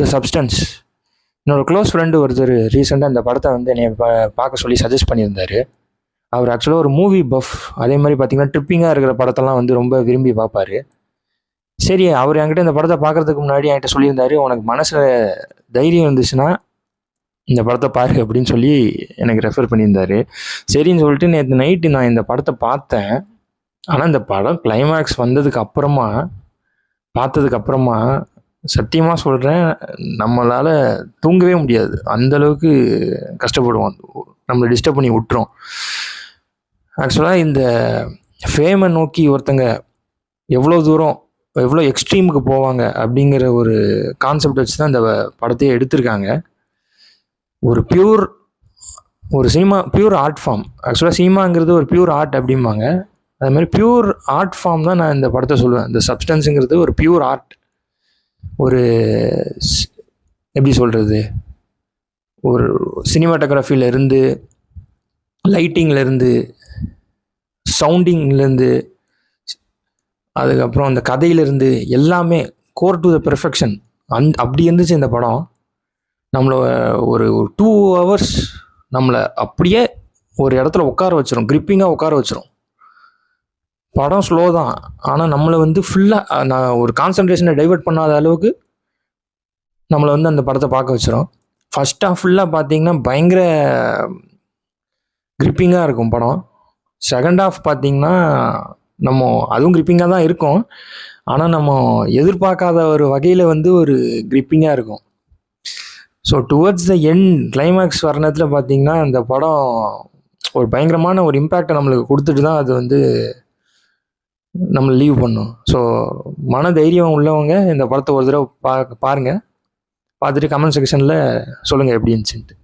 The substance. என்னோட close friend ஒருத்தர் ரீசெண்டாக இந்த படத்தை வந்து என்னை பார்க்க சொல்லி சஜஸ்ட் பண்ணியிருந்தார். அவர் ஆக்சுவலாக ஒரு மூவி பஃப். அதே மாதிரி பார்த்தீங்கன்னா ட்ரிப்பிங்காக இருக்கிற படத்தெல்லாம் வந்து ரொம்ப விரும்பி பார்ப்பார். சரி, அவர் என்கிட்ட இந்த படத்தை பார்க்குறதுக்கு முன்னாடி என்கிட்ட சொல்லியிருந்தார், உனக்கு மனசில் தைரியம் இருந்துச்சுன்னா இந்த படத்தை பாரு அப்படின்னு சொல்லி எனக்கு ரெஃபர் பண்ணியிருந்தார். சரின்னு சொல்லிட்டு நேற்று நைட்டு நான் இந்த படத்தை பார்த்தேன். ஆனால் இந்த படம் கிளைமேக்ஸ் பார்த்ததுக்கு அப்புறமா சத்தியமாக சொல்கிறேன், நம்மளால் தூங்கவே முடியாது. அந்தளவுக்கு கஷ்டப்படுவோம், நம்மளை டிஸ்டர்ப் பண்ணி விட்டுரும். ஆக்சுவலாக இந்த ஃபேமை நோக்கி ஒருத்தங்க எவ்வளோ எக்ஸ்ட்ரீமுக்கு போவாங்க அப்படிங்கிற ஒரு கான்செப்ட் வச்சு தான் இந்த படத்தையே எடுத்திருக்காங்க. ஒரு சினிமா பியூர் ஆர்ட் ஃபார்ம். ஆக்சுவலாக சினிமாங்கிறது ஒரு பியூர் ஆர்ட் அப்படிம்பாங்க. அது மாதிரி பியூர் ஆர்ட் ஃபார்ம் தான் நான் இந்த படத்தை சொல்லுவேன். இந்த சப்ஸ்டன்ஸுங்கிறது ஒரு பியூர் ஆர்ட். ஒரு எப்படி சொல்கிறது, ஒரு சினிமாட்டோகிராஃபிலேருந்து, லைட்டிங்லேருந்து, சவுண்டிங்லேருந்து, அதுக்கப்புறம் அந்த கதையிலேருந்து எல்லாமே கோர் டு த பெர்ஃபெக்ஷன். அப்படி இருந்துச்சு இந்த படம். நம்மளை ஒரு 2 hours நம்மளை அப்படியே ஒரு இடத்துல உட்கார வச்சிரும், கிரிப்பிங்காக உட்கார வச்சிரும். படம் ஸ்லோ தான், ஆனால் நம்மளை வந்து ஃபுல்லாக நான் ஒரு கான்சன்ட்ரேஷனை டைவெர்ட் பண்ணாத அளவுக்கு நம்மளை வந்து அந்த படத்தை பார்க்க வச்சிரும். ஃபர்ஸ்ட் ஹாஃப் ஃபுல்லாக பார்த்தீங்கன்னா பயங்கர கிரிப்பிங்காக இருக்கும் படம். செகண்ட் ஹாஃப் பார்த்தீங்கன்னா நம்ம அதுவும் கிரிப்பிங்காக தான் இருக்கும், ஆனால் நம்ம எதிர்பார்க்காத ஒரு வகையில் வந்து ஒரு கிரிப்பிங்காக இருக்கும். So towards the end climax வர நேரத்தில் பார்த்தீங்கன்னா அந்த படம் ஒரு பயங்கரமான ஒரு இம்பேக்டை நம்மளுக்கு கொடுத்துட்டு தான் அது வந்து நம்மளை லீவ் பண்ணும். ஸோ மன தைரியம் உள்ளவங்க இந்த படத்தை ஒரு தடவை பாருங்கள். பார்த்துட்டு கமெண்ட் செக்ஷனில் சொல்லுங்கள் எப்படி இருந்துச்சுன்ட்டு.